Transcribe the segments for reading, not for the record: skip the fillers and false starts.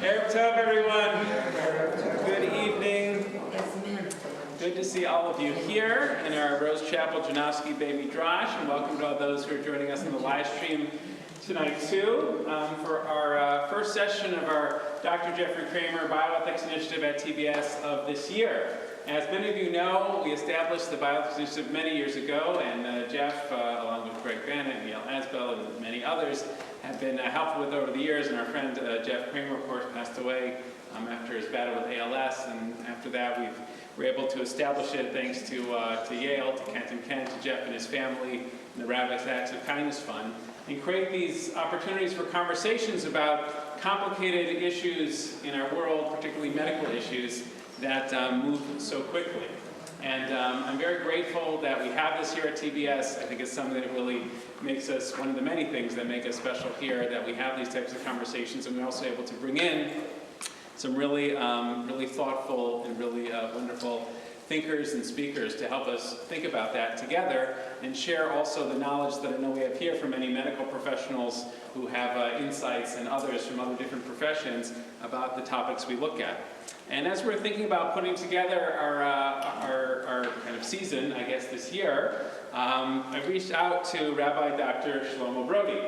Erev Tov, everyone. Good evening. Good to see all of you here in our Rose Chapel Janowski Baby Drash, and welcome to all those who are joining us in the live stream tonight too for our first session of our Dr. Jeffrey Kramer Bioethics Initiative at TBS of this year. As many of you know, we established the Bioethics Initiative many years ago, and Jeff, along with Greg Bannett, Neil Asbell, and many others, have been helpful with over the years. And our friend Jeff Kramer, of course, passed away after his battle with ALS, and after that we were able to establish it thanks to Yale, to Kent and Kent, to Jeff and his family, and the Rabbi's Acts of Kindness Fund, and create these opportunities for conversations about complicated issues in our world, particularly medical issues, that move so quickly. And I'm very grateful that we have this here at TBS. I think it's something that really makes us, one of the many things that make us special here, that we have these types of conversations, and we're also able to bring in some really thoughtful and really wonderful thinkers and speakers to help us think about that together, and share also the knowledge that I know we have here from many medical professionals who have insights, and others from other different professions about the topics we look at. And as we're thinking about putting together our kind of season, I guess, this year, I reached out to Rabbi Dr. Shlomo Brody.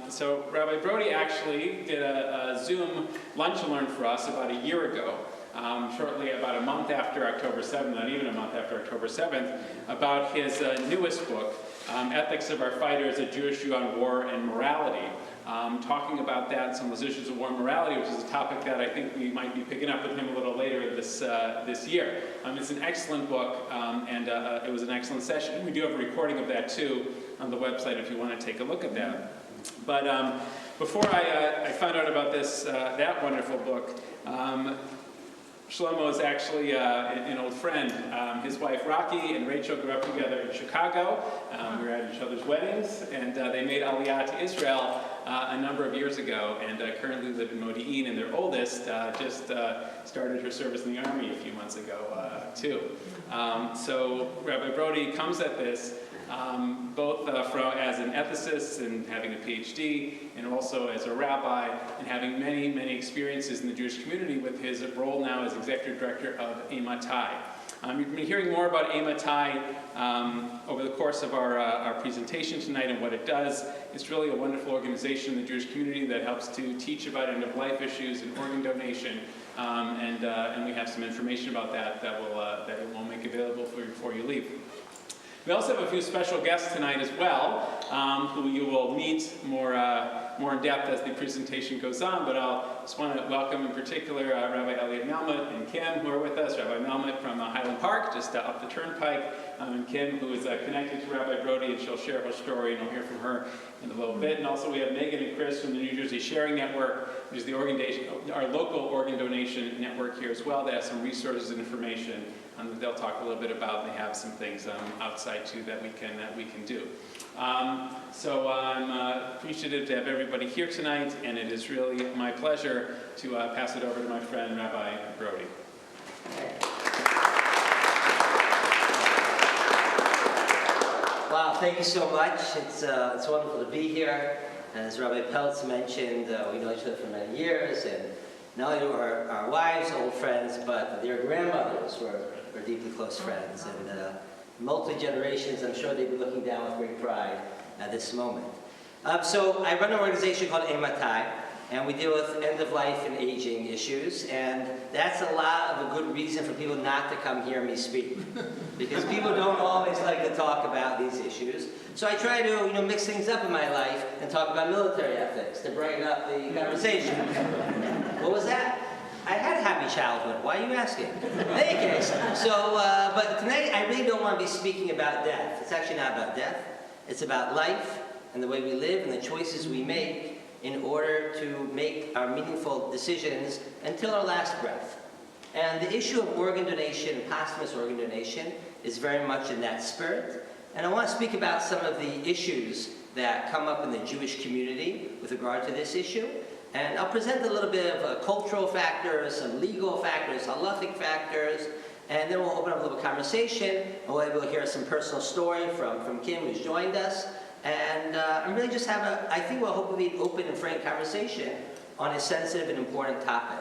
So Rabbi Brody actually did a Zoom lunch and learn for us about a year ago, shortly about a month after October 7th, not even a month after October 7th, about his newest book, Ethics of Our Fighters, A Jewish View on War and Morality. Talking about that, some of those issues of war and morality, which is a topic that I think we might be picking up with him a little later this year. It's an excellent book, and it was an excellent session. We do have a recording of that too on the website if you want to take a look at that. But before I found out about that wonderful book, Shlomo is actually an old friend. His wife Rocky and Rachel grew up together in Chicago. We were at each other's weddings, and they made Aliyah to Israel a number of years ago, and currently live in Modi'in, and their oldest just started her service in the Army a few months ago too. So Rabbi Brody comes at this both as an ethicist and having a PhD, and also as a rabbi, and having many, many experiences in the Jewish community with his role now as executive director of Ematai. You've been hearing more about Ematai over the course of our presentation tonight and what it does. It's really a wonderful organization in the Jewish community that helps to teach about end-of-life issues and organ donation, and we have some information about that we'll make available for you before you leave. We also have a few special guests tonight as well, who you will meet more in depth as the presentation goes on, but I'll just want to welcome in particular Rabbi Elliot Melmot and Kim, who are with us. Rabbi Melmot from Highland Park, just up the turnpike, and Kim, who is connected to Rabbi Brody, and she'll share her story, and you'll hear from her in a little bit. And also we have Megan and Chris from the New Jersey Sharing Network, which is our local organ donation network here as well. They have some resources and information that they'll talk a little bit about. They have some things outside too that we can do. So I'm appreciative to have everybody here tonight, and it is really my pleasure to pass it over to my friend Rabbi Brody. Wow, thank you so much. It's wonderful to be here. As Rabbi Peltz mentioned, we know each other for many years, and not only are our wives old friends, but their grandmothers were deeply close friends, and multi-generations, I'm sure they'd be looking down with great pride at this moment. So I run an organization called Ematai, and we deal with end-of-life and aging issues, and that's a lot of a good reason for people not to come hear me speak, because people don't always like to talk about these issues. So I try to mix things up in my life and talk about military ethics to brighten up the conversation. What was that? I had a happy childhood. Why are you asking? In any case, but tonight I really don't want to be speaking about death. It's actually not about death. It's about life and the way we live and the choices we make in order to make our meaningful decisions until our last breath. And the issue of organ donation, posthumous organ donation, is very much in that spirit. And I want to speak about some of the issues that come up in the Jewish community with regard to this issue. And I'll present a little bit of cultural factors, some legal factors, halachic factors, and then we'll open up a little conversation, and we'll be able to hear some personal story from Kim, who's joined us, and really just have I think we'll hopefully be an open and frank conversation on a sensitive and important topic.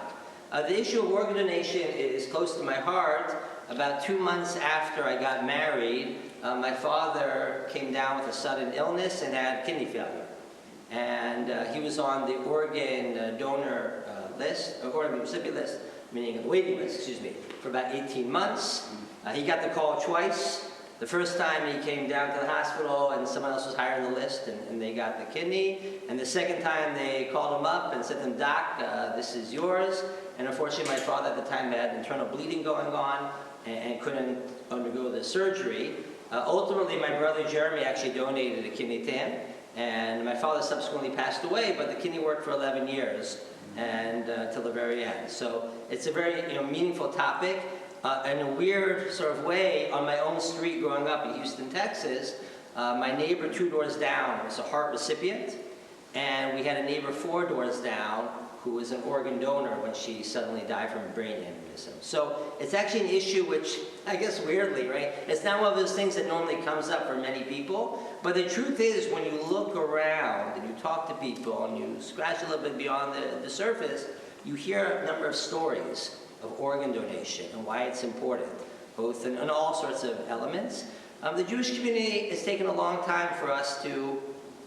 The issue of organ donation is close to my heart. About 2 months after I got married, my father came down with a sudden illness and had kidney failure. And he was on the organ donor list, or organ recipient list, meaning the waiting list, excuse me, for about 18 months. He got the call twice. The first time he came down to the hospital and someone else was higher on the list and they got the kidney. And the second time they called him up and said to him, "Doc, this is yours." And unfortunately my father at the time had internal bleeding going on and couldn't undergo the surgery. Ultimately my brother Jeremy actually donated a kidney to him. And my father subsequently passed away, but the kidney worked for 11 years and till the very end. So it's a very meaningful topic. In a weird sort of way, on my own street growing up in Houston, Texas, my neighbor 2 doors down was a heart recipient, and we had a neighbor 4 doors down who was an organ donor when she suddenly died from a brain aneurysm. So it's actually an issue which, I guess weirdly, right, it's not one of those things that normally comes up for many people, but the truth is when you look around and you talk to people and you scratch a little bit beyond the surface, you hear a number of stories of organ donation and why it's important, both in all sorts of elements. The Jewish community has taken a long time for us to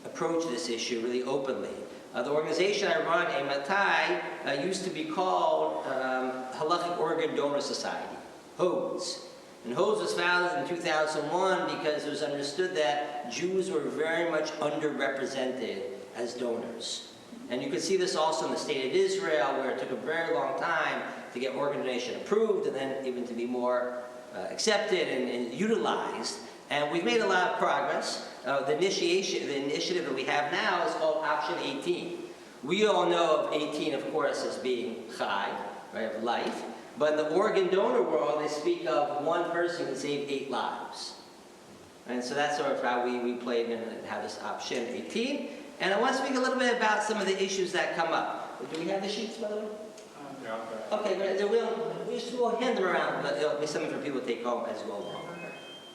approach this issue really openly. The organization I run, Ematai, used to be called Halachic Organ Donor Society, HODS. And HODS was founded in 2001 because it was understood that Jews were very much underrepresented as donors. And you could see this also in the state of Israel, where it took a very long time to get organ donation approved and then even to be more accepted and utilized. And we've made a lot of progress. The initiative that we have now is called Option 18. We all know of 18, of course, as being chai, right, of life. But in the organ donor world, they speak of one person who saved 8 lives. And so that's sort of how we played and have this Option 18. And I want to speak a little bit about some of the issues that come up. Do we have the sheets, by the way? Yeah. Okay, great. We'll hand them around, but there'll be something for people to take home as well.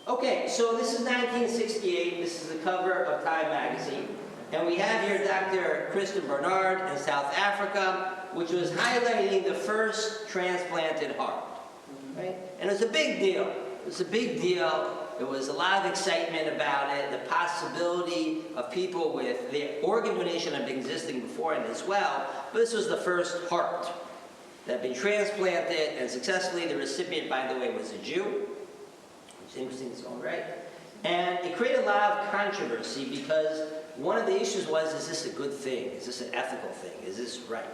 Okay, so this is 1968. This is the cover of Time magazine. And we have here Dr. Kristen Bernard in South Africa, which was highlighting the first transplanted heart. Right? And it was a big deal. It was a big deal. There was a lot of excitement about it, the possibility of people with the organ donation had been existing beforehand as well, but this was the first heart that had been transplanted, and successfully the recipient, by the way, was a Jew, which is interesting in its own right. And it created a lot of controversy because one of the issues was, is this a good thing? Is this an ethical thing? Is this right?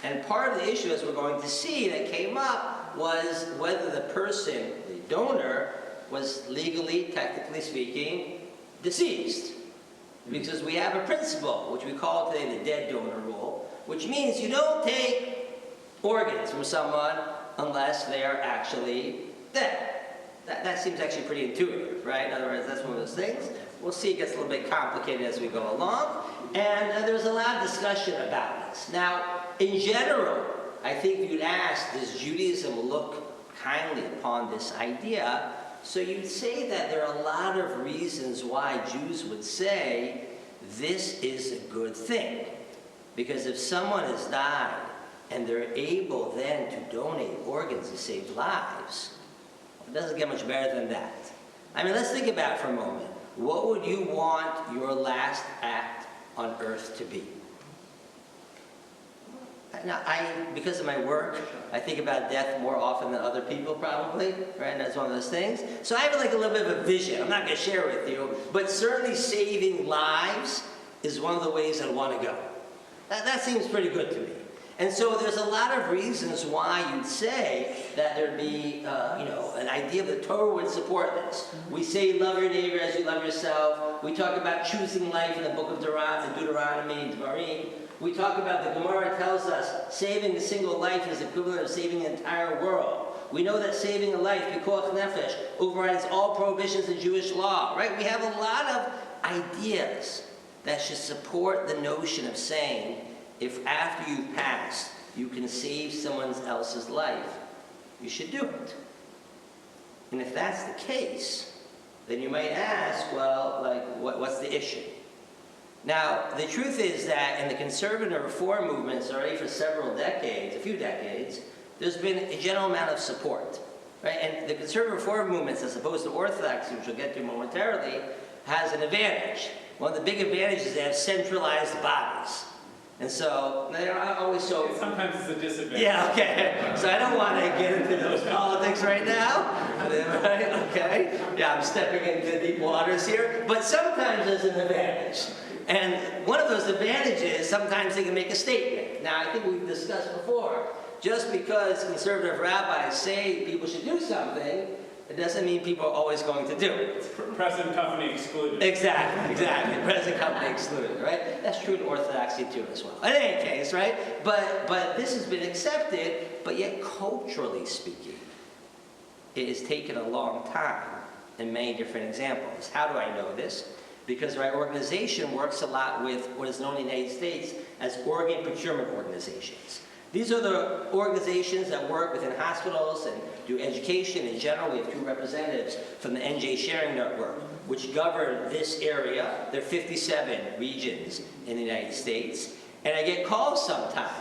And part of the issue, as we're going to see, that came up was whether the person, the donor, was legally, technically speaking, deceased. Because we have a principle, which we call today the dead donor rule, which means you don't take organs from someone unless they are actually dead. That seems actually pretty intuitive, right? In other words, that's one of those things. We'll see it gets a little bit complicated as we go along. And there was a lot of discussion about this. Now, in general, I think you'd ask, does Judaism look kindly upon this idea? So you'd say that there are a lot of reasons why Jews would say this is a good thing. Because if someone has died and they're able then to donate organs to save lives, it doesn't get much better than that. I mean, let's think about it for a moment. What would you want your last act on earth to be? Now, because of my work, I think about death more often than other people probably, right? That's one of those things. So I have like a little bit of a vision. I'm not going to share it with you, but certainly saving lives is one of the ways I want to go. That seems pretty good to me. And so there's a lot of reasons why you'd say that there'd be, an idea that the Torah would support this. We say, love your neighbor as you love yourself. We talk about choosing life in the book of Deuteronomy, Devarim. We talk about the Gemara tells us saving a single life is equivalent of saving an entire world. We know that saving a life, pikuach nefesh, overrides all prohibitions in Jewish law, right? We have a lot of ideas that should support the notion of saying, if after you've passed, you can save someone else's life, you should do it. And if that's the case, then you might ask, well, like, what's the issue? Now, the truth is that in the conservative reform movements already for several decades, a few decades, there's been a general amount of support. Right? And the conservative reform movements, as opposed to orthodoxy, which we'll get to momentarily, has an advantage. One of the big advantages is they have centralized bodies. And so, they're not always so... Sometimes it's a disadvantage. Yeah, okay. So I don't want to get into those politics right now. Right? Okay? Yeah, I'm stepping into deep waters here. But sometimes there's an advantage. And one of those advantages, sometimes they can make a statement. Now, I think we've discussed before, just because conservative rabbis say people should do something, it doesn't mean people are always going to do it. Present company excluded. Exactly. Present company excluded, right? That's true in orthodoxy too as well. In any case, right? But this has been accepted, but yet culturally speaking, it has taken a long time in many different examples. How do I know this? Because my organization works a lot with what is known in the United States as organ procurement organizations. These are the organizations that work within hospitals and do education in general. We have 2 representatives from the NJ Sharing Network, which govern this area. There are 57 regions in the United States. And I get calls sometimes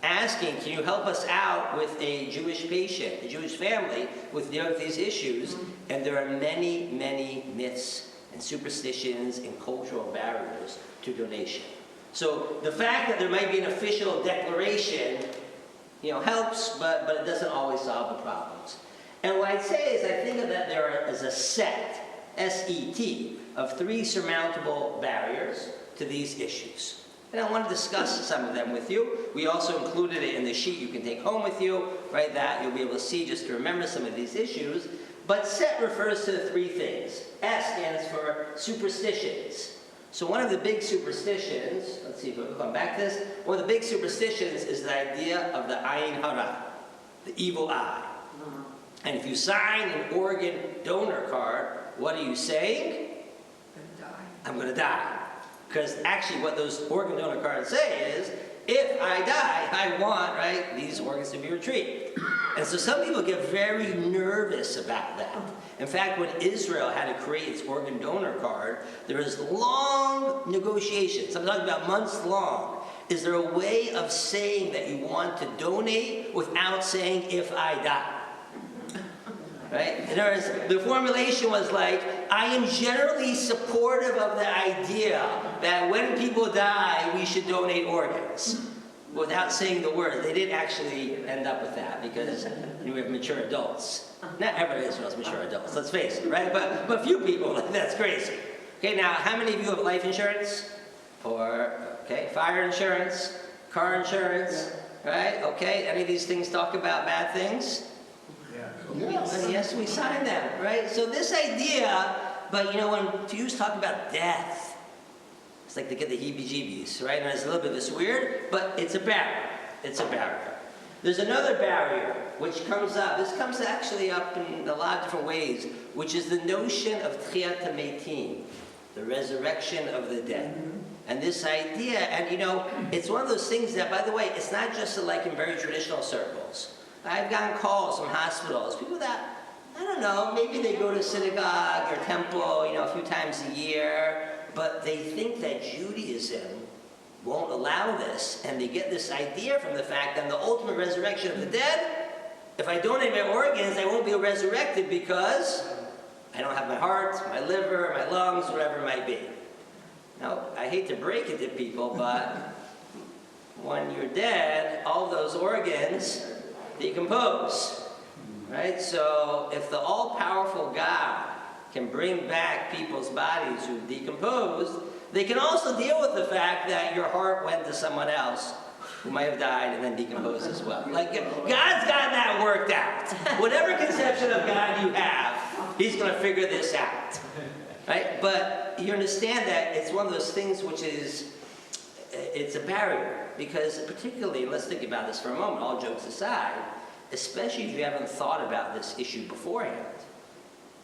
asking, can you help us out with a Jewish patient, a Jewish family, with these issues? And there are many, many myths and superstitions and cultural barriers to donation. So the fact that there might be an official declaration, helps, but it doesn't always solve the problems. And what I'd say is I think of that there is a set, S-E-T, of 3 surmountable barriers to these issues. And I want to discuss some of them with you. We also included it in the sheet you can take home with you, right, that you'll be able to see just to remember some of these issues. But SET refers to the 3 things. S stands for superstitions. So one of the big superstitions, let's see if we can come back to this, one of the big superstitions is the idea of the ayin hara, the evil eye. And if you sign an organ donor card, what are you saying? I'm going to die. Because actually what those organ donor cards say is, if I die, I want, right, these organs to be retrieved. And so some people get very nervous about that. In fact, when Israel had to create its organ donor card, there was long negotiations. I'm talking about months long. Is there a way of saying that you want to donate without saying, if I die? Right? In other words, the formulation was like, I am generally supportive of the idea that when people die, we should donate organs. Without saying the word. They didn't actually end up with that because we have mature adults. Not everybody is mature adults, let's face it, right? But few people, that's crazy. Okay, now, how many of you have life insurance? Okay, fire insurance, car insurance, right? Okay, any of these things talk about bad things? Yes. Yes, we sign them, right? So this idea, but when Jews talk about death, it's like they get the heebie-jeebies, right? And it's a little bit this weird, but it's a barrier. It's a barrier. There's another barrier which comes up. This comes actually up in a lot of different ways, which is the notion of tchiyat hametim, the resurrection of the dead. And this idea, and it's one of those things that, by the way, it's not just like in very traditional circles. I've gotten calls from hospitals, people that, I don't know, maybe they go to synagogue or temple, a few times a year, but they think that Judaism won't allow this, and they get this idea from the fact that in the ultimate resurrection of the dead, if I donate my organs, I won't be resurrected because I don't have my heart, my liver, my lungs, whatever it might be. Now, I hate to break it to people, but when you're dead, all those organs decompose, right? So if the all-powerful God can bring back people's bodies who've decomposed, they can also deal with the fact that your heart went to someone else who might have died and then decomposed as well. Like, God's got that worked out. Whatever conception of God you have, He's going to figure this out, right? But you understand that it's one of those things which is, it's a barrier, because particularly, and let's think about this for a moment, all jokes aside, especially if you haven't thought about this issue beforehand.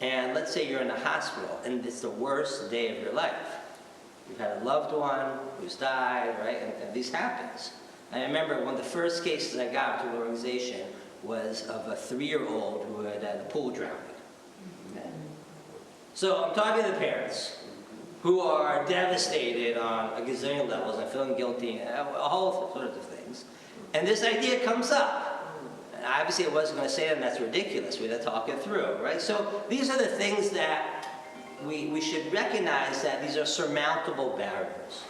And let's say you're in a hospital and it's the worst day of your life. You've had a loved one who's died, right? And this happens. I remember one of the first cases I got to an organization was of a 3-year-old who had had a pool drowning. Okay? So I'm talking to the parents. who are devastated on a gazillion levels and feeling guilty, a whole sorts of things. And this idea comes up. And obviously, I wasn't going to say that, and that's ridiculous. We had to talk it through, right? So these are the things that we should recognize, that these are surmountable barriers.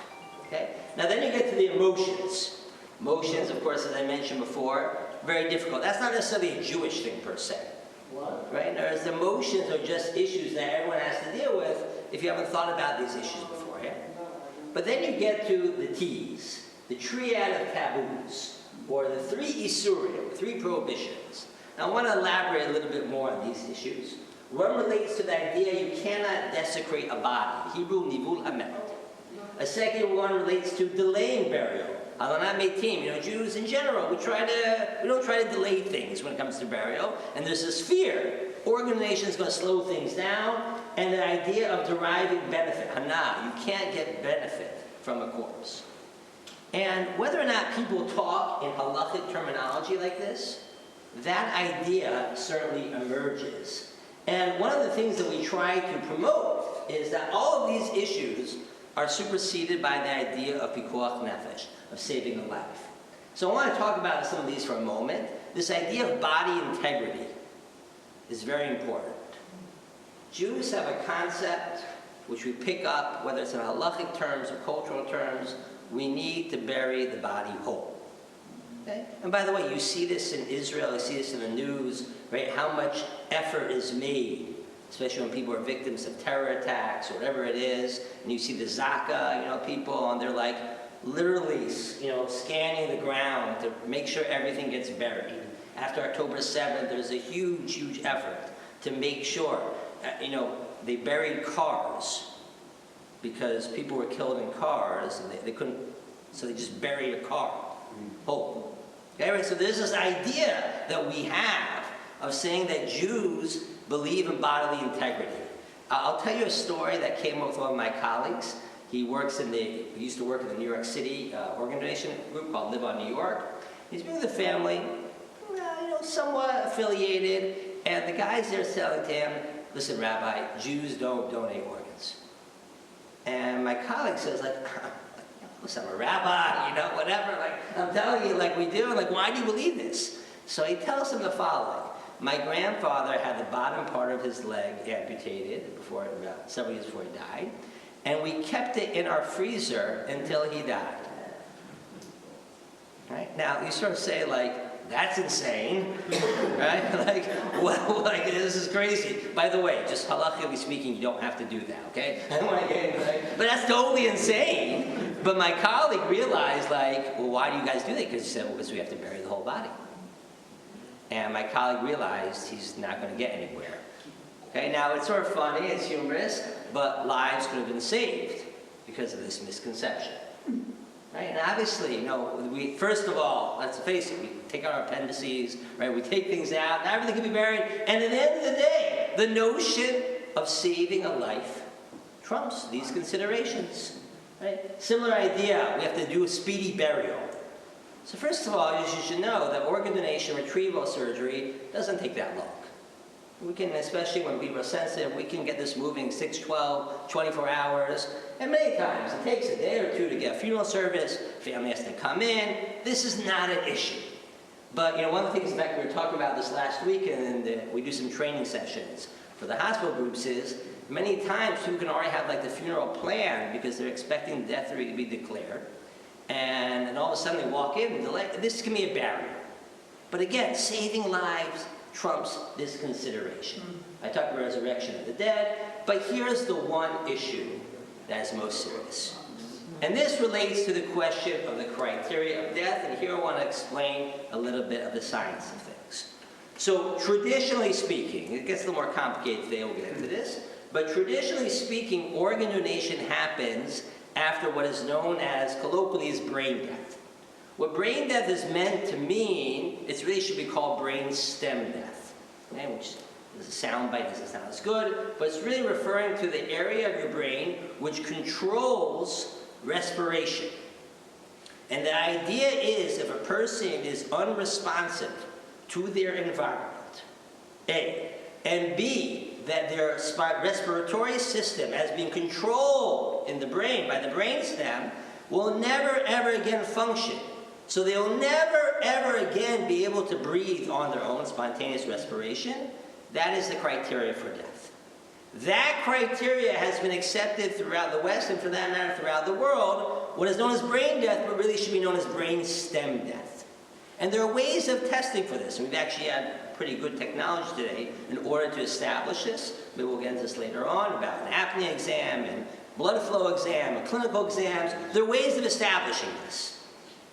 Okay? Now then you get to the emotions. Emotions, of course, as I mentioned before, very difficult. That's not necessarily a Jewish thing per se. Right? Whereas emotions are just issues that everyone has to deal with if you haven't thought about these issues beforehand. But then you get to the T's, the triad of taboos, or the 3 isurim, 3 prohibitions. Now I want to elaborate a little bit more on these issues. One relates to the idea you cannot desecrate a body, Hebrew nivul hamet. A second one relates to delaying burial. Halanat metim. You know, Jews in general, we don't try to delay things when it comes to burial. And there's this fear. Organization is going to slow things down. And the idea of deriving benefit. Hana, you can't get benefit from a corpse. And whether or not people talk in halachic terminology like this, that idea certainly emerges. And one of the things that we try to promote is that all of these issues are superseded by the idea of pikuach nefesh, of saving a life. So I want to talk about some of these for a moment. This idea of body integrity is very important. Jews have a concept which we pick up, whether it's in halachic terms or cultural terms, we need to bury the body whole. Okay? And by the way, you see this in Israel, you see this in the news, right? How much effort is made, especially when people are victims of terror attacks or whatever it is, and you see the Zaka, people, and they're like literally, scanning the ground to make sure everything gets buried. After October 7th, there's a huge, huge effort to make sure, they buried cars because people were killed in cars and they couldn't, so they just buried a car whole. Okay, right? So there's this idea that we have of saying that Jews believe in bodily integrity. I'll tell you a story that came up with one of my colleagues. He used to work in the New York City organization group called Live on New York. He's been with a family, somewhat affiliated, and the guys there telling him, listen, Rabbi, Jews don't donate organs. And my colleague says, listen, I'm a rabbi, whatever, I'm telling you, we do, why do you believe this? So he tells him the following. My grandfather had the bottom part of his leg amputated several years before he died, and we kept it in our freezer until he died. Right? Now, you sort of say, that's insane, right? This is crazy. By the way, just halachically speaking, you don't have to do that, okay? But that's totally insane. But my colleague realized, why do you guys do that? Because he said, because we have to bury the whole body. And my colleague realized he's not going to get anywhere. Okay, now it's sort of funny, it's humorous, but lives could have been saved because of this misconception. Right? And obviously, we first of all, let's face it, we take our appendices, right? We take things out, not everything can be buried, and at the end of the day, the notion of saving a life trumps these considerations. Right? Similar idea, we have to do a speedy burial. So first of all, you should know that organ donation retrieval surgery doesn't take that long. We can, especially when people are sensitive, we can get this moving 6, 12, 24 hours. And many times, it takes a day or two to get a funeral service. Family has to come in. This is not an issue. But, one of the things, in fact, we were talking about this last week, and we do some training sessions for the hospital groups, is many times people can already have, the funeral plan because they're expecting death to be declared. And then all of a sudden they walk in and this can be a barrier. But again, saving lives trumps this consideration. I talked about resurrection of the dead, but here's the one issue that is most serious. And this relates to the question of the criteria of death, and here I want to explain a little bit of the science of things. So traditionally speaking, it gets a little more complicated today, we'll get into this, but traditionally speaking, organ donation happens after what is known as, colloquially, as brain death. What brain death is meant to mean, it really should be called brain stem death, okay, which is a sound bite, doesn't sound as good, but it's really referring to the area of your brain which controls respiration. And the idea is if a person is unresponsive to their environment, A, and B, that their respiratory system has been controlled in the brain by the brainstem will never ever again function. So they will never ever again be able to breathe on their own, spontaneous respiration. That is the criteria for death. That criteria has been accepted throughout the West, and for that matter throughout the world, what is known as brain death, but really should be known as brain stem death. And there are ways of testing for this, and we've actually had pretty good technology today in order to establish this. Maybe we'll get into this later on about an apnea exam and blood flow exam and clinical exams. There are ways of establishing this.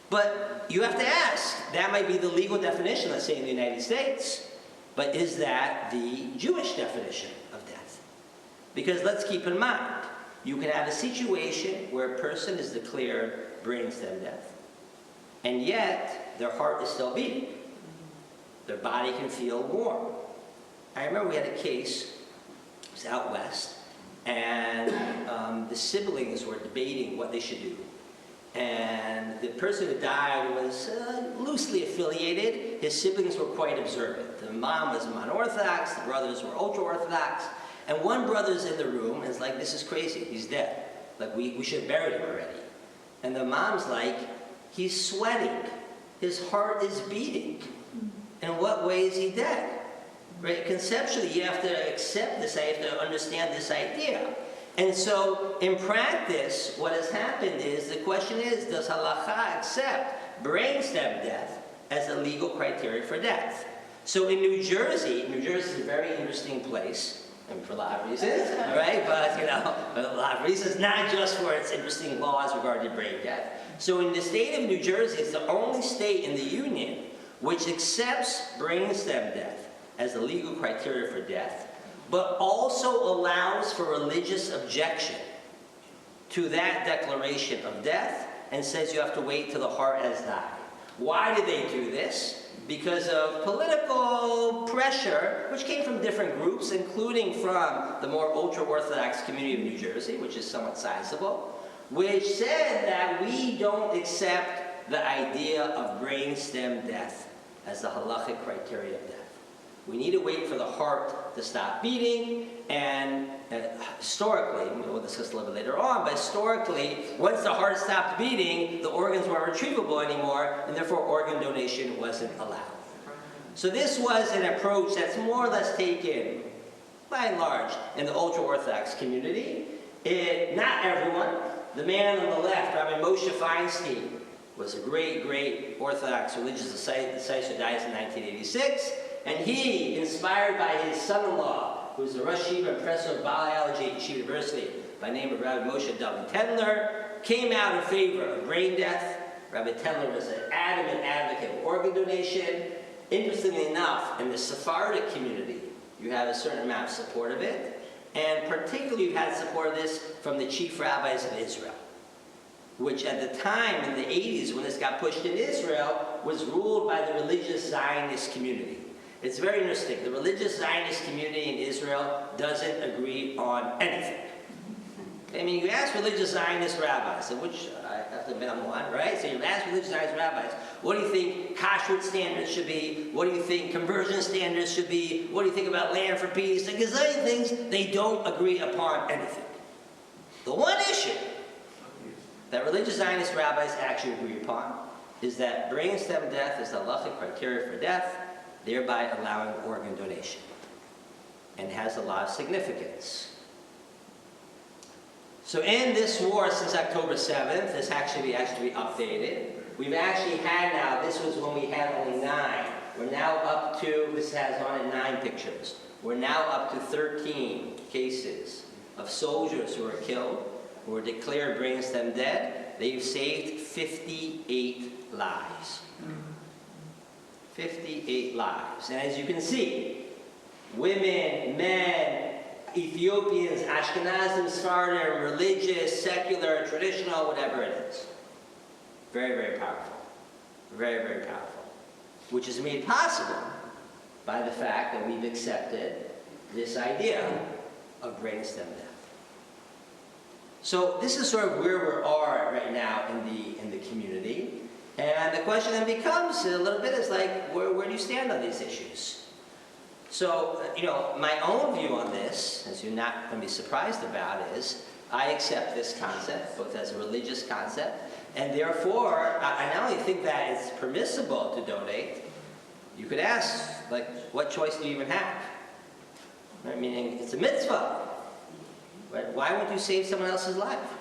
But you have to ask, that might be the legal definition, let's say in the United States, but is that the Jewish definition of death? Because let's keep in mind, you can have a situation where a person is declared brainstem death, and yet their heart is still beating. Their body can feel warm. I remember we had a case, it was out west, and the siblings were debating what they should do. And the person who died was loosely affiliated. His siblings were quite observant. The mom was unorthodox, the brothers were ultra-orthodox, and one brother's in the room and is like, this is crazy, he's dead. Like, we should have buried him already. And the mom's like, he's sweating, his heart is beating. In what way is he dead? Right? Conceptually, you have to accept this, you have to understand this idea. And so, in practice, what has happened is, the question is, does halakha accept brainstem death as a legal criteria for death? So in New Jersey is a very interesting place, and for a lot of reasons, right? But, a lot of reasons, not just for its interesting laws regarding brain death. So in the state of New Jersey, it's the only state in the union which accepts brainstem death as the legal criteria for death, but also allows for religious objection to that declaration of death and says you have to wait till the heart has died. Why did they do this? Because of political pressure, which came from different groups, including from the more ultra-Orthodox community of New Jersey, which is somewhat sizable, which said that we don't accept the idea of brainstem death as the halachic criteria of death. We need to wait for the heart to stop beating, and historically, we'll discuss a little bit later on, but historically, once the heart stopped beating, the organs weren't retrievable anymore, and therefore organ donation wasn't allowed. So this was an approach that's more or less taken, by and large, in the ultra-Orthodox community. Not everyone. The man on the left, Rabbi Moshe Feinstein, was a great, great Orthodox religious disciple who died in 1986. And he, inspired by his son-in-law, who was the Rosh Yeshiva and professor of biology at Yeshiva University by the name of Rabbi Moshe David Tendler, came out in favor of brain death. Rabbi Tendler was an adamant advocate of organ donation. Interestingly enough, in the Sephardic community, you have a certain amount of support of it. And particularly, you've had support of this from the chief rabbis of Israel, which at the time, in the 80s, when this got pushed in Israel, was ruled by the religious Zionist community. It's very interesting. The religious Zionist community in Israel doesn't agree on anything. I mean, you ask religious Zionist rabbis, of which I have to admit I'm one, right? So you ask religious Zionist rabbis, what do you think kashrut standards should be? What do you think conversion standards should be? What do you think about land for peace? Like, there's other things, they don't agree upon anything. The one issue that religious Zionist rabbis actually agree upon is that brainstem death is the halachic criteria for death, thereby allowing organ donation, and has a lot of significance. So in this war since October 7th, this actually has to be updated. We've actually had now, this was when we had only 9. We're now up to, this has on it 9 pictures. We're now up to 13 cases of soldiers who were killed, who were declared brainstem dead. They've saved 58 lives. 58 lives. And as you can see, women, men, Ethiopians, Ashkenazim, Sephardim, religious, secular, traditional, whatever it is. Very, very powerful. Very, very powerful. Which is made possible by the fact that we've accepted this idea of brainstem death. So this is sort of where we are right now in the community. And the question then becomes a little bit is like, where do you stand on these issues? So, my own view on this, as you're not going to be surprised about, is I accept this concept, both as a religious concept, and therefore, I not only think that it's permissible to donate, you could ask, like, what choice do you even have? Right? Meaning, it's a mitzvah. Right? Why would you save someone else's life?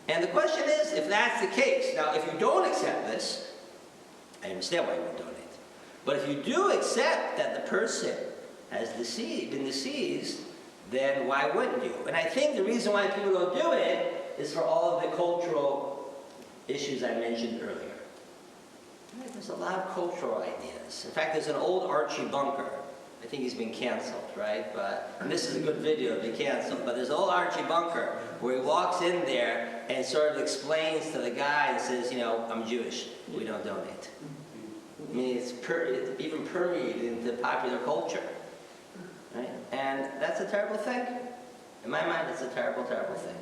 And the question is, if that's the case, now if you don't accept this, I understand why you would donate. But if you do accept that the person has been deceased, then why wouldn't you? And I think the reason why people don't do it is for all of the cultural issues I mentioned earlier. Right? There's a lot of cultural ideas. In fact, there's an old Archie Bunker. I think he's been canceled, right? And this is a good video to be canceled. But there's an old Archie Bunker where he walks in there and sort of explains to the guy and says, I'm Jewish. We don't donate. I mean, it's even permeated into popular culture. Right? And that's a terrible thing. In my mind, it's a terrible, terrible thing.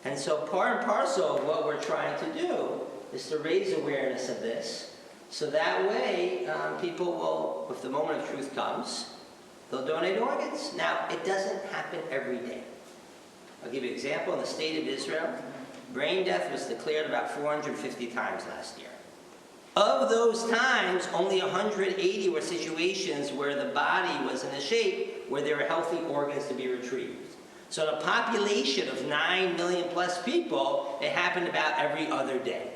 And so part and parcel of what we're trying to do is to raise awareness of this, so that way people will, if the moment of truth comes, they'll donate organs. Now, it doesn't happen every day. I'll give you an example. In the state of Israel, brain death was declared about 450 times last year. Of those times, only 180 were situations where the body was in a shape where there were healthy organs to be retrieved. So in a population of 9 million plus people, it happened about every other day.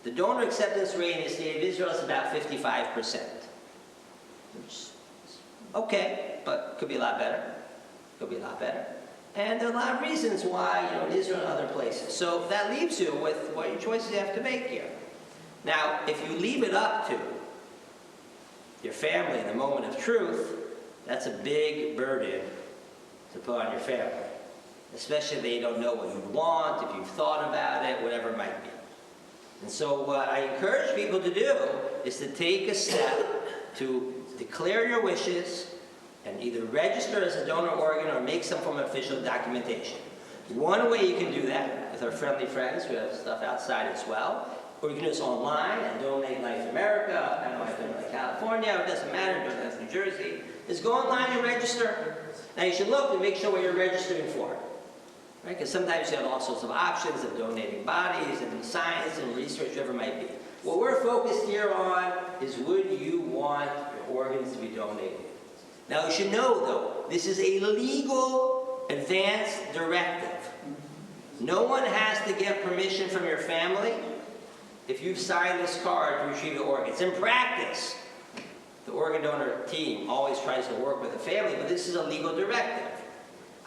The donor acceptance rate in the state of Israel is about 55%. Which is okay, but could be a lot better. Could be a lot better. And there are a lot of reasons why, in Israel and other places. So that leaves you with what your choices you have to make here. Now, if you leave it up to your family in the moment of truth, that's a big burden to put on your family. Especially if they don't know what you want, if you've thought about it, whatever it might be. And so what I encourage people to do is to take a step to declare your wishes and either register as a donor organ or make some form of official documentation. One way you can do that with our friendly friends, we have stuff outside as well, or you can do this online and donate Life America, I know I've Donate California, it doesn't matter, Donate New Jersey, is go online and register. Now you should look to make sure what you're registering for. Right? Because sometimes you have all sorts of options of donating bodies and science and research, whatever it might be. What we're focused here on is, would you want your organs to be donated? Now you should know, though, this is a legal advance directive. No one has to get permission from your family if you've signed this card to retrieve the organs. In practice, the organ donor team always tries to work with the family, but this is a legal directive.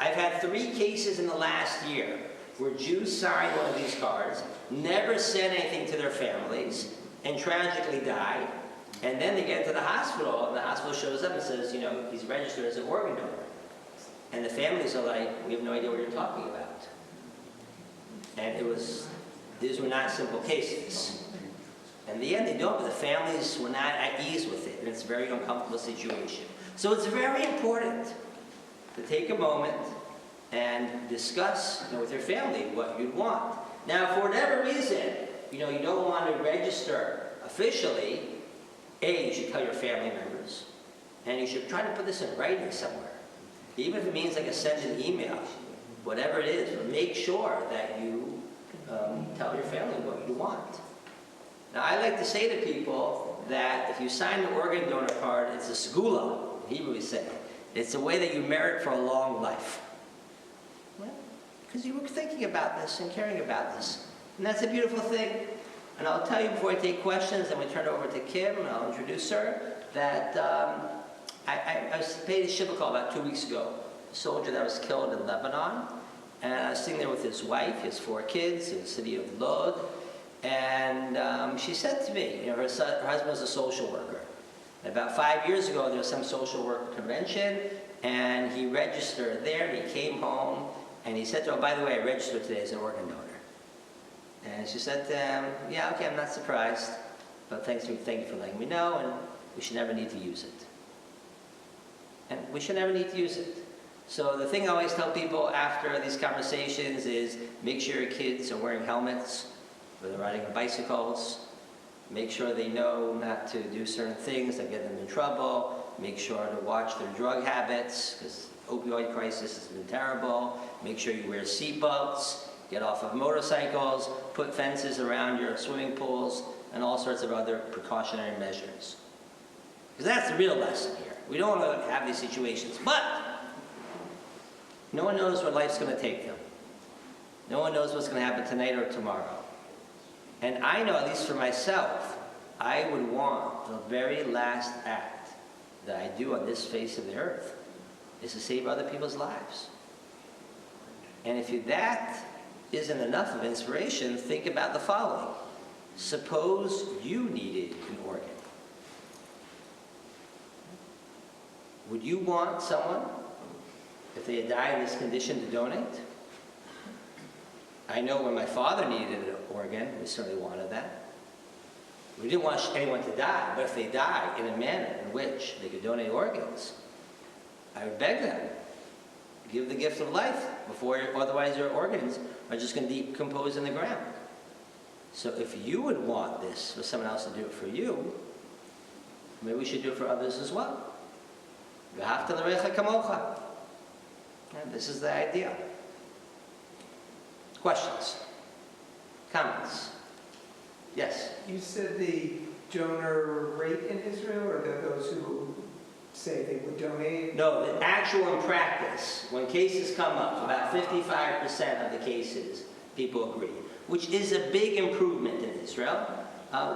I've had 3 cases in the last year where Jews signed one of these cards, never said anything to their families, and tragically died. And then they get to the hospital, and the hospital shows up and says, he's registered as an organ donor. And the families are like, we have no idea what you're talking about. And these were not simple cases. In the end, they don't, but the families were not at ease with it, and it's a very uncomfortable situation. So it's very important to take a moment and discuss with your family what you'd want. Now, for whatever reason, you don't want to register officially, you should tell your family members, and you should try to put this in writing somewhere. Even if it means send an email, whatever it is, but make sure that you tell your family what you want. Now, I like to say to people that if you sign the organ donor card, it's a segula, in Hebrew we say. It's a way that you merit for a long life. Because you were thinking about this and caring about this. And that's a beautiful thing. And I'll tell you before I take questions, and we turn it over to Kim, and I'll introduce her, that I was paid a shiva call about 2 weeks ago. A soldier that was killed in Lebanon. And I was sitting there with his wife, his 4 kids, in the city of Lod. And she said to me, her husband was a social worker. About 5 years ago, there was some social work convention, and he registered there, and he came home, and he said to her, by the way, I registered today as an organ donor. And she said to him, yeah, okay, I'm not surprised, but thank you for letting me know, and we should never need to use it. And we should never need to use it. So the thing I always tell people after these conversations is, make sure your kids are wearing helmets, when they're riding on bicycles. Make sure they know not to do certain things that get them in trouble. Make sure to watch their drug habits, because opioid crisis has been terrible. Make sure you wear seatbelts, get off of motorcycles, put fences around your swimming pools, and all sorts of other precautionary measures. Because that's the real lesson here. We don't want to have these situations, but no one knows where life's going to take them. No one knows what's going to happen tonight or tomorrow. And I know, at least for myself, I would want the very last act that I do on this face of the earth is to save other people's lives. And if that isn't enough of inspiration, think about the following. Suppose you needed an organ. Would you want someone, if they had died in this condition, to donate? I know when my father needed an organ, we certainly wanted that. We didn't want anyone to die, but if they died in a manner in which they could donate organs, I would beg them, give the gift of life before, otherwise your organs are just going to decompose in the ground. So if you would want this for someone else to do it for you, maybe we should do it for others as well. This is the idea. Questions? Comments? Yes? You said the donor rate in Israel, or those who say they would donate? No, the actual in practice, when cases come up, about 55% of the cases, people agree, which is a big improvement in Israel.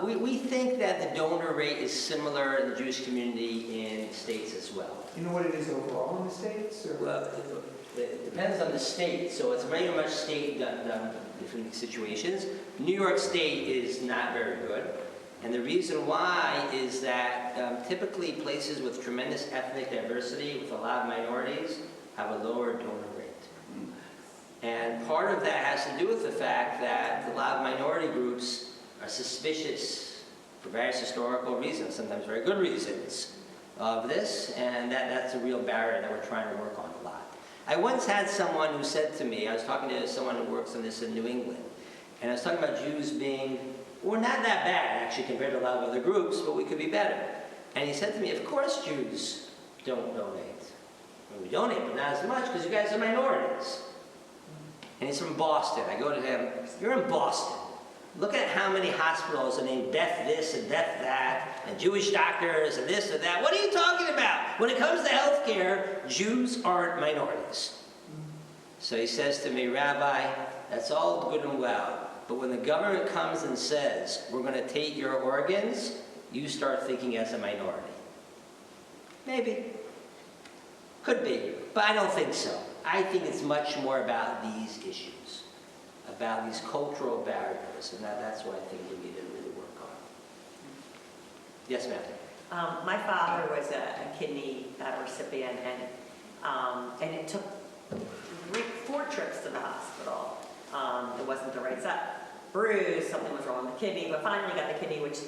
We think that the donor rate is similar in the Jewish community in states as well. You know what it is overall in the States? Or? Well, it depends on the state, so it's very much state done different situations. New York State is not very good, and the reason why is that typically places with tremendous ethnic diversity, with a lot of minorities, have a lower donor rate. And part of that has to do with the fact that a lot of minority groups are suspicious for various historical reasons, sometimes very good reasons, of this, and that's a real barrier that we're trying to work on a lot. I once had someone who said to me, I was talking to someone who works on this in New England, and I was talking about Jews being, we're not that bad actually compared to a lot of other groups, but we could be better. And he said to me, of course Jews don't donate. Well, we donate, but not as much because you guys are minorities. And he's from Boston. I go to him, you're in Boston. Look at how many hospitals are named Death this and Death that, and Jewish doctors and this and that. What are you talking about? When it comes to healthcare, Jews aren't minorities. So he says to me, Rabbi, that's all good and well, but when the government comes and says, we're going to take your organs, you start thinking as a minority. Maybe. Could be, but I don't think so. I think it's much more about these issues, about these cultural barriers, and that's what I think we need to really work on. Yes, ma'am. My father was a kidney recipient, and it took 4 trips to the hospital. It wasn't the right side. Bruised, something was wrong with the kidney, but finally got the kidney, which,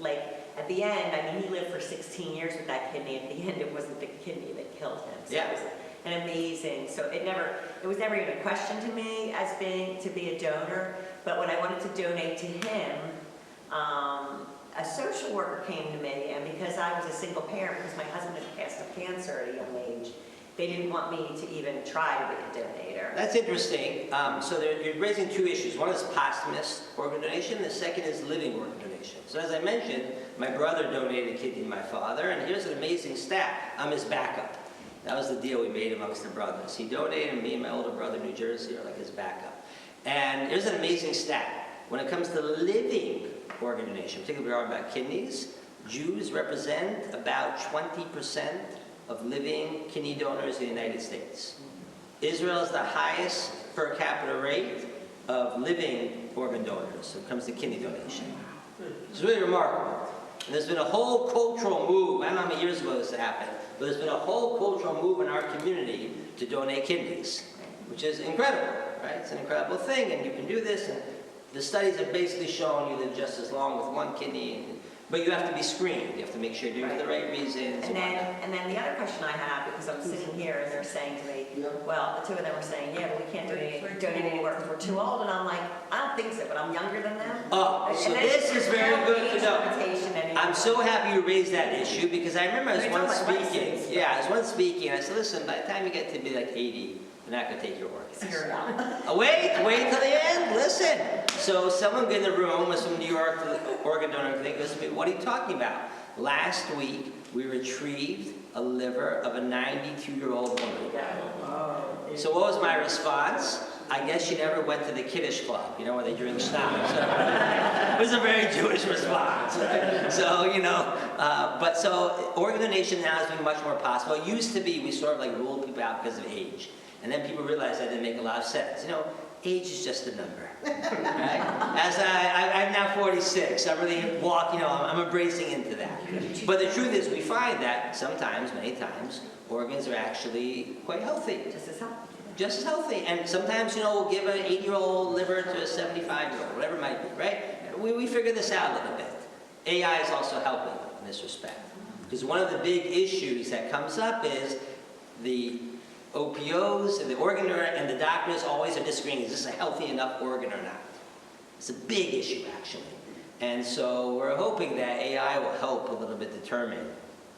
like, at the end, I mean, he lived for 16 years with that kidney. At the end, it wasn't the kidney that killed him. So Yeah. it was an amazing, so it was never even a question to me as being to be a donor, but when I wanted to donate to him, a social worker came to me, and because I was a single parent, because my husband had passed of cancer at a young age, they didn't want me to even try to be a donator. That's interesting. So you're raising 2 issues. One is posthumous organ donation, the second is living organ donation. So as I mentioned, my brother donated a kidney to my father, and here's an amazing stat. I'm his backup. That was the deal we made amongst the brothers. He donated, and me and my older brother in New Jersey are like his backup. And here's an amazing stat. When it comes to living organ donation, particularly we are about kidneys, Jews represent about 20% of living kidney donors in the United States. Israel is the highest per capita rate of living organ donors when it comes to kidney donation. It's really remarkable. And there's been a whole cultural move, I don't know how many years ago this happened, but there's been a whole cultural move in our community to donate kidneys, which is incredible, right? It's an incredible thing, and you can do this, and the studies have basically shown you live just as long with one kidney. But you have to be screened. You have to make sure you're doing it for the right reasons. And then the other question I have, because I'm sitting here and they're saying to me, well, the two of them are saying, yeah, but we can't donate anywhere because we're too old. And I'm like, I don't think so, but I'm younger than them. Oh, so And this is very good to know. interpretation anymore. I'm so happy you raised that issue because I remember I was You're once talking about speaking. license, Yeah, I was once speaking. I said, listen, by the time you get to be like 80, they're not going to take your organs. Figure it out. Wait till the end. Listen. So someone in the room was from New York, organ donor thing, goes to me, what are you talking about? Last week, we retrieved a liver of a 92-year-old woman. So what was my response? I guess she never went to the Kiddush club, you know, where they drink schnapps. It was a very Jewish response. So, you know, but so organ donation now has been much more possible. It used to be we sort of like ruled people out because of age. And then people realized that didn't make a lot of sense. You know, age is just a number, right? As I'm now 46, I'm really walking, you know, I'm embracing into that. But the truth is we find that sometimes, many times, organs are actually quite healthy. Just as healthy. Just as healthy. And sometimes, you know, we'll give an 80-year-old liver to a 75-year-old, whatever it might be, right? We figure this out a little bit. AI is also helping in this respect. Because one of the big issues that comes up is the OPOs and the organ donor and the doctors always are disagreeing, is this a healthy enough organ or not? It's a big issue, actually. And so we're hoping that AI will help a little bit determine,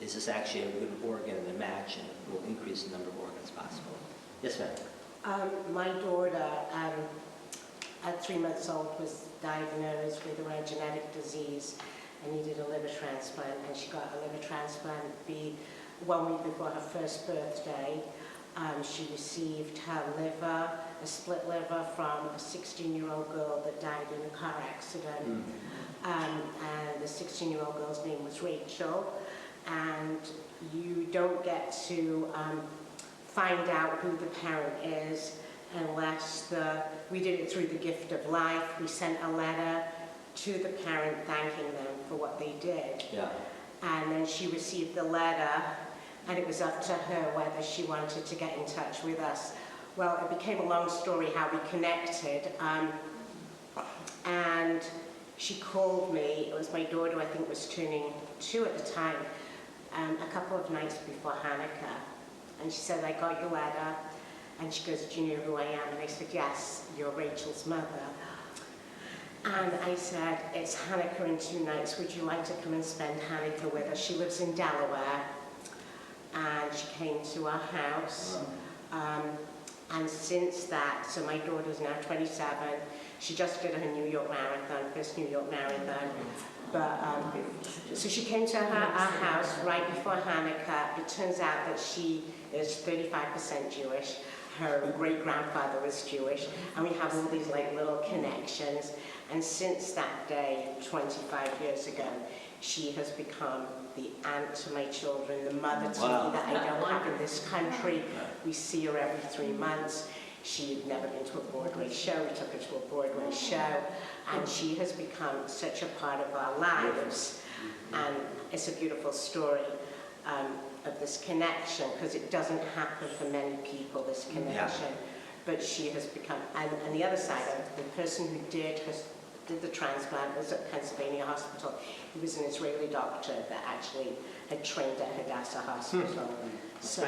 is this actually a good organ and a match, and will increase the number of organs possible. Yes, ma'am. My daughter, at 3 months old, was diagnosed with a rare genetic disease and needed a liver transplant, and she got a liver transplant 1 week before her first birthday. She received her liver, a split liver, from a 16-year-old girl that died in a car accident. And the 16-year-old girl's name was Rachel. And you don't get to find out who the parent is unless we did it through the gift of life. We sent a letter to the parent thanking them for what they did. Yeah. And then she received the letter, and it was up to her whether she wanted to get in touch with us. Well, it became a long story how we connected, and she called me. It was my daughter, I think, was turning 2 at the time, a couple of nights before Hanukkah. And she said, I got your letter. And she goes, do you know who I am? And I said, yes, you're Rachel's mother. And I said, it's Hanukkah in 2 nights. Would you like to come and spend Hanukkah with us? She lives in Delaware. And she came to our house. And since that, so my daughter's now 27. She just did her New York Marathon, first New York Marathon. But, so she came to our house right before Hanukkah. It turns out that she is 35% Jewish. Her great-grandfather was Jewish. And we have all these like little connections. And since that day, 25 years ago, she has become the aunt to my children, the mother to me that I don't have in this country. We see her every 3 months. She had never been to a Broadway show. We took her to a Broadway show. And she has become such a part of our lives. And it's a beautiful story of this connection, because it doesn't happen for many people, this connection. But she has become, and the other side of it, the person who did the transplant was at Pennsylvania Hospital. He was an Israeli doctor that actually had trained at Hadassah Hospital. So,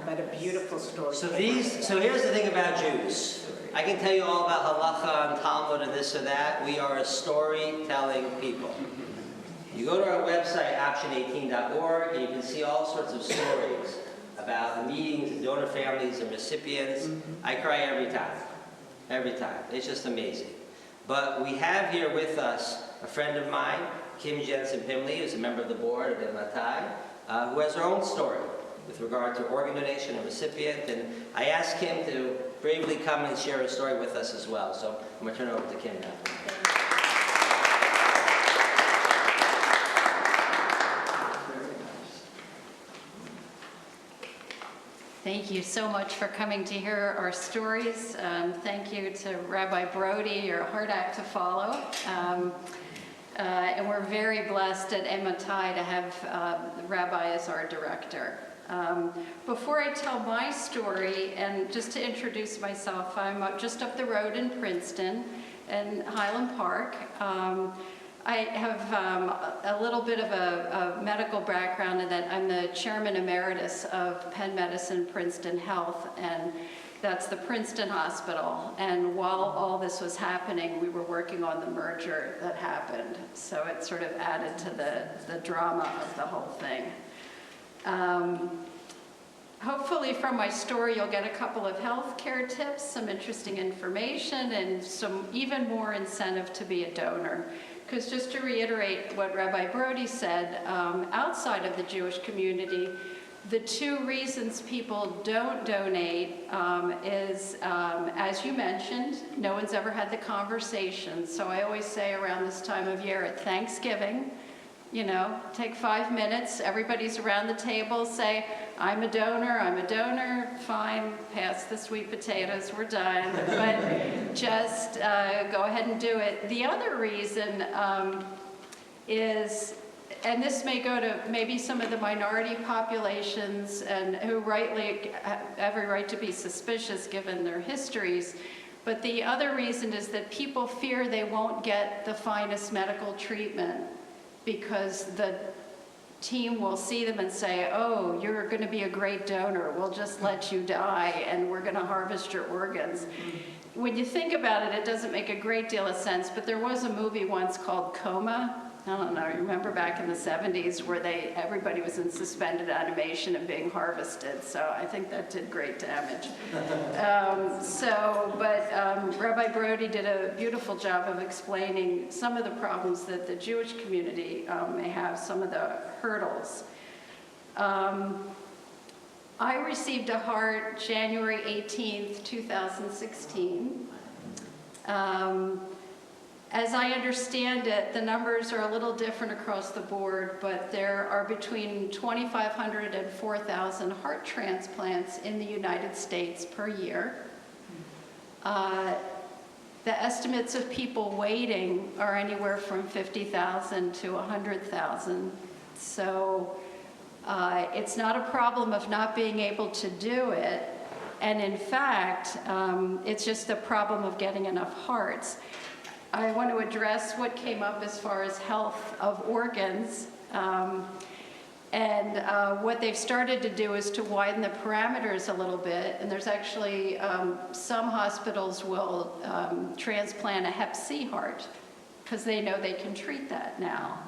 but a beautiful story. So here's the thing about Jews. I can tell you all about halacha and Talmud and this or that. We are a storytelling people. You go to our website, option18.org, and you can see all sorts of stories about the meetings and donor families and recipients. I cry every time. Every time. It's just amazing. But we have here with us a friend of mine, Kim Jensen Pimley, who's a member of the board of Ematai, who has her own story with regard to organ donation and recipient. And I asked Kim to bravely come and share her story with us as well. So I'm going to turn it over to Kim now. Thank you so much for coming to hear our stories. Thank you to Rabbi Brody, you're a hard act to follow. And we're very blessed at Ematai to have Rabbi as our director. Before I tell my story, and just to introduce myself, I'm just up the road in Princeton, in Highland Park. I have a little bit of a medical background in that I'm the chairman emeritus of Penn Medicine Princeton Health, and that's the Princeton Hospital. And while all this was happening, we were working on the merger that happened. So it sort of added to the drama of the whole thing. Hopefully from my story, you'll get a couple of healthcare tips, some interesting information, and some even more incentive to be a donor. Because just to reiterate what Rabbi Brody said, outside of the Jewish community, the two reasons people don't donate is, as you mentioned, no one's ever had the conversation. So I always say around this time of year at Thanksgiving, you know, take 5 minutes, everybody's around the table, say, I'm a donor, fine, pass the sweet potatoes, we're done. But just go ahead and do it. The other reason is, and this may go to maybe some of the minority populations and who rightly have every right to be suspicious given their histories, but the other reason is that people fear they won't get the finest medical treatment because the team will see them and say, oh, you're going to be a great donor, we'll just let you die and we're going to harvest your organs. When you think about it, it doesn't make a great deal of sense, but there was a movie once called Coma. I don't know, you remember back in the 70s where everybody was in suspended animation and being harvested, so I think that did great damage. Rabbi Brody did a beautiful job of explaining some of the problems that the Jewish community may have, some of the hurdles. I received a heart January 18th, 2016. As I understand it, the numbers are a little different across the board, but there are between 2,500 and 4,000 heart transplants in the United States per year. The estimates of people waiting are anywhere from 50,000 to 100,000. So it's not a problem of not being able to do it. And in fact, it's just a problem of getting enough hearts. I want to address what came up as far as health of organs. What they've started to do is to widen the parameters a little bit. And there's actually some hospitals will transplant a Hep C heart because they know they can treat that now.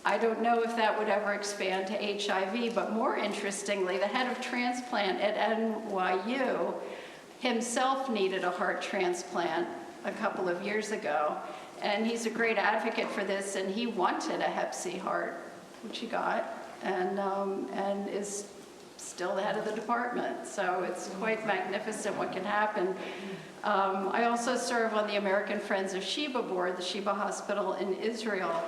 I don't know if that would ever expand to HIV, but more interestingly, the head of transplant at NYU himself needed a heart transplant a couple of years ago, and he's a great advocate for this, and he wanted a Hep C heart, which he got, and is still the head of the department. So it's quite magnificent what can happen. I also serve on the American Friends of Sheba board, the Sheba Hospital in Israel,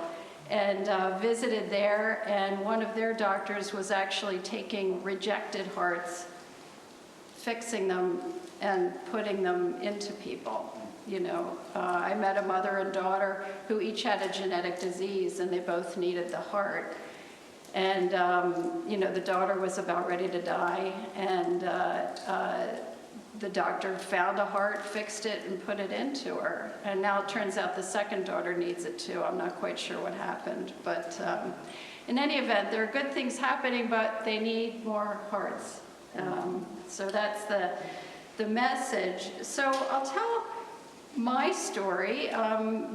and visited there, and one of their doctors was actually taking rejected hearts, fixing them, and putting them into people. You know, I met a mother and daughter who each had a genetic disease, and they both needed the heart. And, you know, the daughter was about ready to die, and the doctor found a heart, fixed it, and put it into her. And now it turns out the second daughter needs it too. I'm not quite sure what happened. But in any event, there are good things happening, but they need more hearts. So that's the message. So I'll tell my story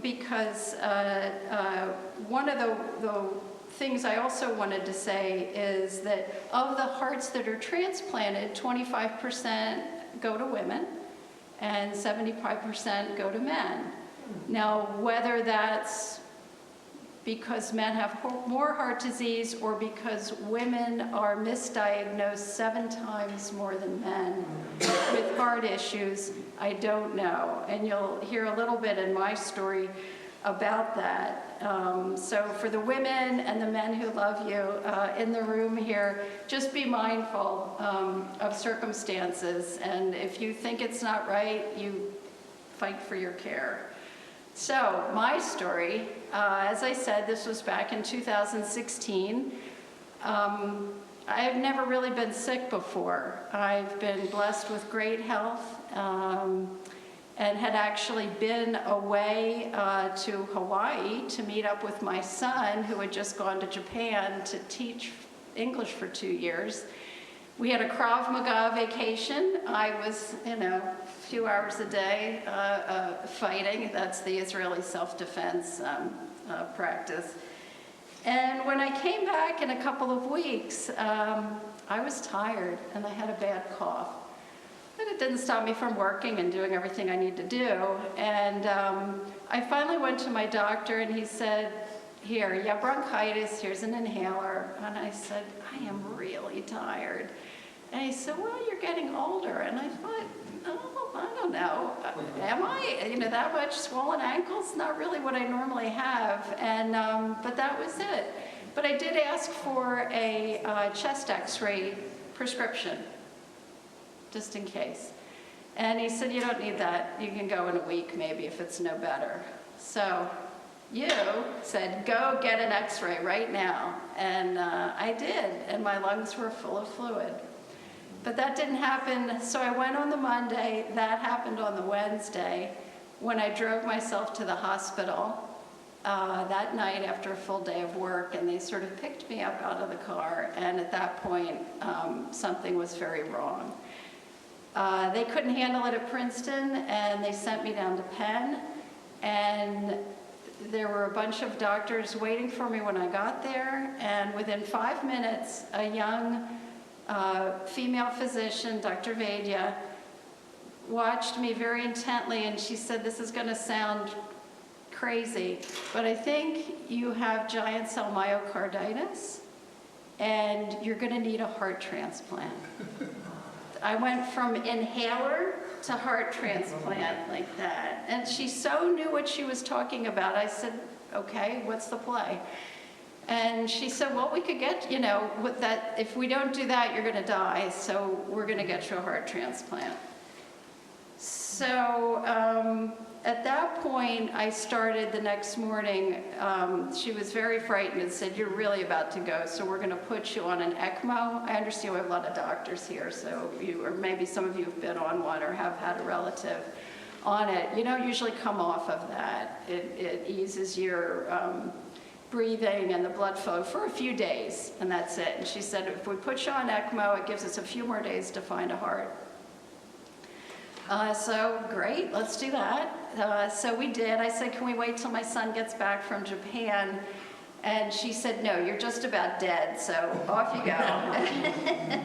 because one of the things I also wanted to say is that of the hearts that are transplanted, 25% go to women and 75% go to men. Now, whether that's because men have more heart disease or because women are misdiagnosed 7 times more than men with heart issues, I don't know. And you'll hear a little bit in my story about that. So for the women and the men who love you in the room here, just be mindful of circumstances. And if you think it's not right, you fight for your care. So my story, as I said, this was back in 2016. I've never really been sick before. I've been blessed with great health. and had actually been away to Hawaii to meet up with my son, who had just gone to Japan to teach English for 2 years. We had a Krav Maga vacation. I was, a few hours a day fighting. That's the Israeli self-defense practice. And when I came back in a couple of weeks, I was tired and I had a bad cough. And it didn't stop me from working and doing everything I need to do. And I finally went to my doctor and he said, here, you have bronchitis, here's an inhaler. And I said, I am really tired. And he said, well, you're getting older. And I thought, oh, I don't know. Am I? That much swollen ankles? Not really what I normally have. And but that was it. But I did ask for a chest x-ray prescription, just in case. And he said, you don't need that. You can go in a week maybe if it's no better. So you said, go get an x-ray right now. And I did, and my lungs were full of fluid. But that didn't happen, so I went on the Monday. That happened on the Wednesday when I drove myself to the hospital that night after a full day of work, and they sort of picked me up out of the car, and at that point, something was very wrong. They couldn't handle it at Princeton, and they sent me down to Penn, and there were a bunch of doctors waiting for me when I got there, and within 5 minutes, a young female physician, Dr. Vaidya, watched me very intently, and she said, this is going to sound crazy, but I think you have giant cell myocarditis, and you're going to need a heart transplant. I went from inhaler to heart transplant like that. And she so knew what she was talking about. I said, okay, what's the play? And she said, well, we could get, with that, if we don't do that, you're going to die. So we're going to get you a heart transplant. So at that point, I started the next morning. She was very frightened and said, you're really about to go, so we're going to put you on an ECMO. I understand we have a lot of doctors here, so or maybe some of you have been on one or have had a relative on it. You don't usually come off of that. It eases your breathing and the blood flow for a few days, and that's it. And she said, if we put you on ECMO, it gives us a few more days to find a heart. So great, let's do that. So we did. I said, can we wait till my son gets back from Japan? And she said, no, you're just about dead, so off you go.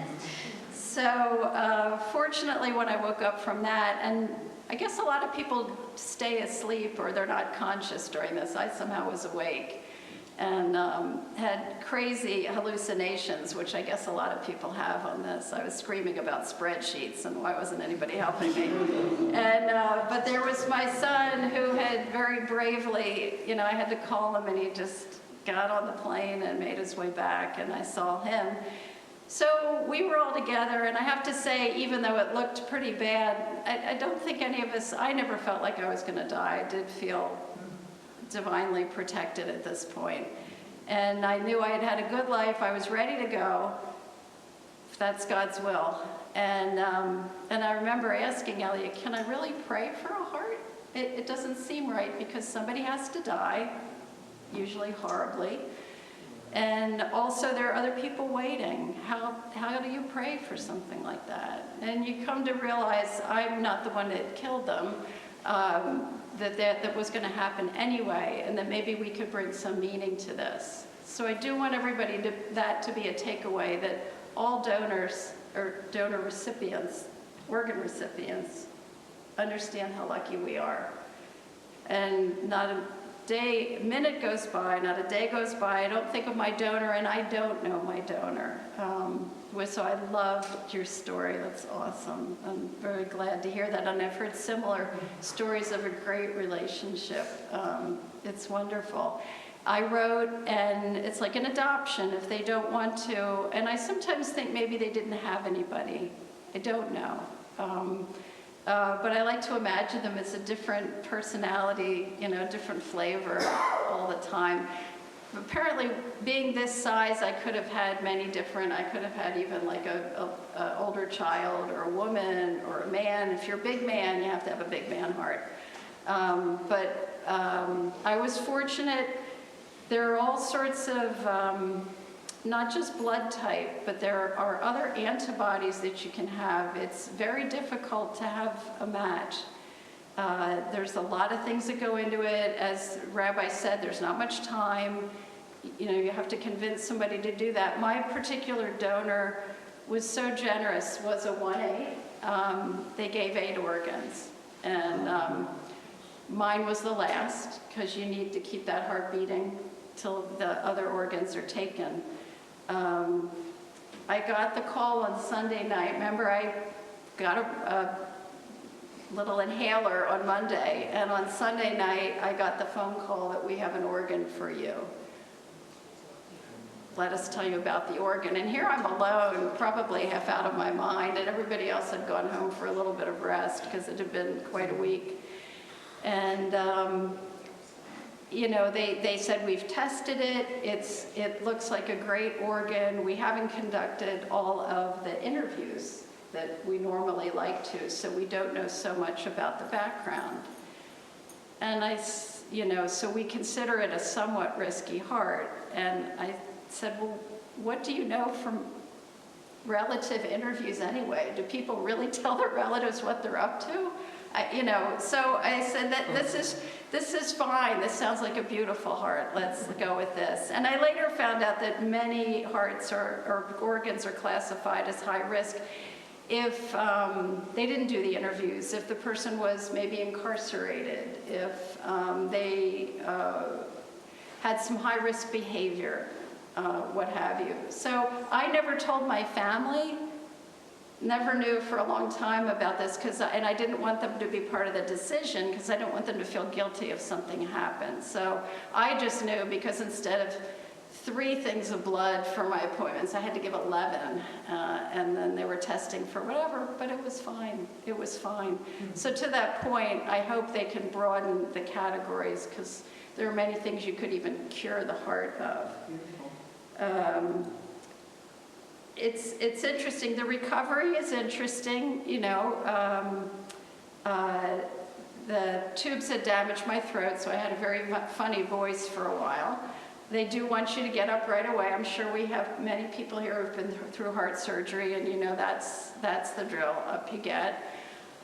So fortunately, when I woke up from that, and I guess a lot of people stay asleep or they're not conscious during this. I somehow was awake and had crazy hallucinations, which I guess a lot of people have on this. I was screaming about spreadsheets and why wasn't anybody helping me? And but there was my son who had very bravely, I had to call him, and he just got on the plane and made his way back, and I saw him. So we were all together, and I have to say, even though it looked pretty bad, I don't think any of us, I never felt like I was going to die. I did feel divinely protected at this point. And I knew I had had a good life. I was ready to go, if that's God's will. And I remember asking Elliot, can I really pray for a heart? It doesn't seem right because somebody has to die, usually horribly. And also there are other people waiting. How do you pray for something like that? And you come to realize I'm not the one that killed them. That was going to happen anyway, and that maybe we could bring some meaning to this. So I do want everybody to be a takeaway that all donors or donor recipients, organ recipients, understand how lucky we are. And not a minute goes by, not a day goes by, I don't think of my donor, and I don't know my donor. So I loved your story. That's awesome. I'm very glad to hear that. And I've heard similar stories of a great relationship. It's wonderful. I wrote, and it's like an adoption if they don't want to. And I sometimes think maybe they didn't have anybody. I don't know. But I like to imagine them as a different personality, different flavor all the time. apparently, being this size, I could have had many different, I could have had even like a older child or a woman or a man. If you're a big man, you have to have a big man heart. I was fortunate. There are all sorts of, not just blood type, but there are other antibodies that you can have. It's very difficult to have a match. There's a lot of things that go into it. As Rabbi said, there's not much time. You know, you have to convince somebody to do that. My particular donor was so generous, was a 1A. They gave 8 organs. And mine was the last, because you need to keep that heart beating till the other organs are taken. I got the call on Sunday night. Remember, I got a little inhaler on Monday, and on Sunday night, I got the phone call that we have an organ for you. Let us tell you about the organ. And here I'm alone, probably half out of my mind, and everybody else had gone home for a little bit of rest because it had been quite a week. And you know, they said, we've tested it. It looks like a great organ. We haven't conducted all of the interviews that we normally like to, so we don't know so much about the background. And you know, so we consider it a somewhat risky heart. And I said, well, what do you know from relative interviews anyway? Do people really tell their relatives what they're up to? You know, so I said that this is fine. This sounds like a beautiful heart. Let's go with this. And I later found out that many hearts or organs are classified as high risk if they didn't do the interviews, if the person was maybe incarcerated, if they had some high-risk behavior, what have you. So I never told my family. Never knew for a long time about this, and I didn't want them to be part of the decision because I don't want them to feel guilty if something happens. So I just knew, because instead of 3 things of blood for my appointments, I had to give 11, and then they were testing for whatever, but it was fine. It was fine. So to that point, I hope they can broaden the categories, because there are many things you could even cure the heart of. It's interesting. The recovery is interesting. You know, the tubes had damaged my throat, so I had a very funny voice for a while. They do want you to get up right away. I'm sure we have many people here who've been through heart surgery, and you know that's the drill. Up you get.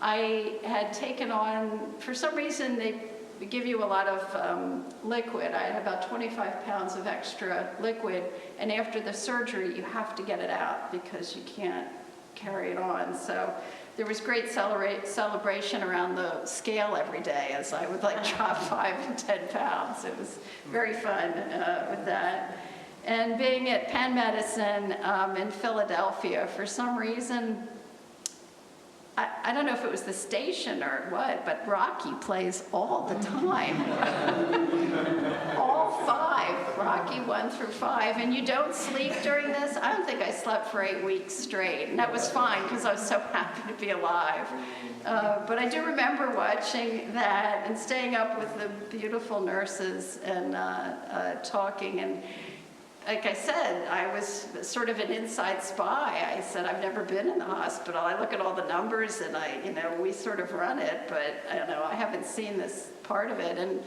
I had taken on, for some reason, they give you a lot of liquid. I had about 25 pounds of extra liquid, and after the surgery, you have to get it out because you can't carry it on. So there was great celebration around the scale every day as I would like drop 5 and 10 pounds. It was very fun with that. And being at Penn Medicine in Philadelphia, for some reason, I don't know if it was the station or what, but Rocky plays all the time. All 5, Rocky 1 through 5. And you don't sleep during this? I don't think I slept for 8 weeks straight. And that was fine because I was so happy to be alive. But I do remember watching that and staying up with the beautiful nurses and talking. And like I said, I was sort of an inside spy. I said, I've never been in the hospital. I look at all the numbers and we sort of run it, but I don't know, I haven't seen this part of it. And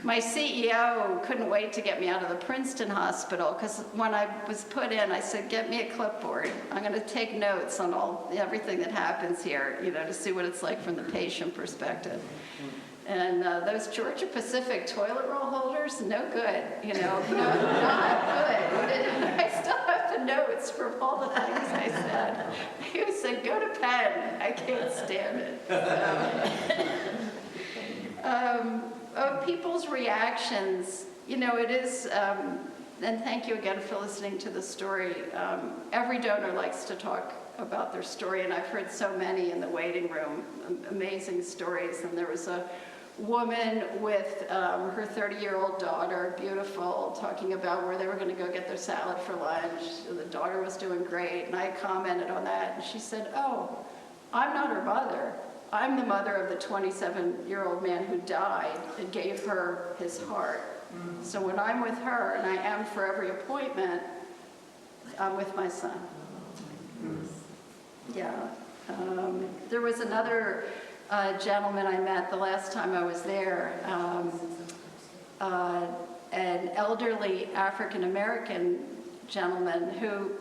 my CEO couldn't wait to get me out of the Princeton hospital, because when I was put in, I said, get me a clipboard. I'm going to take notes on everything that happens here, to see what it's like from the patient perspective. And those Georgia Pacific toilet roll holders, no good, not good. I still have the notes from all the things I said. He said, go to Penn. I can't stand it. People's reactions, it is, and thank you again for listening to the story. Every donor likes to talk about their story, and I've heard so many in the waiting room, amazing stories. And there was a woman with her 30-year-old daughter, beautiful, talking about where they were going to go get their salad for lunch. The daughter was doing great, and I commented on that, and she said, oh, I'm not her mother. I'm the mother of the 27-year-old man who died and gave her his heart. So when I'm with her, and I am for every appointment, I'm with my son. Yeah. There was another gentleman I met the last time I was there, an elderly African-American gentleman who,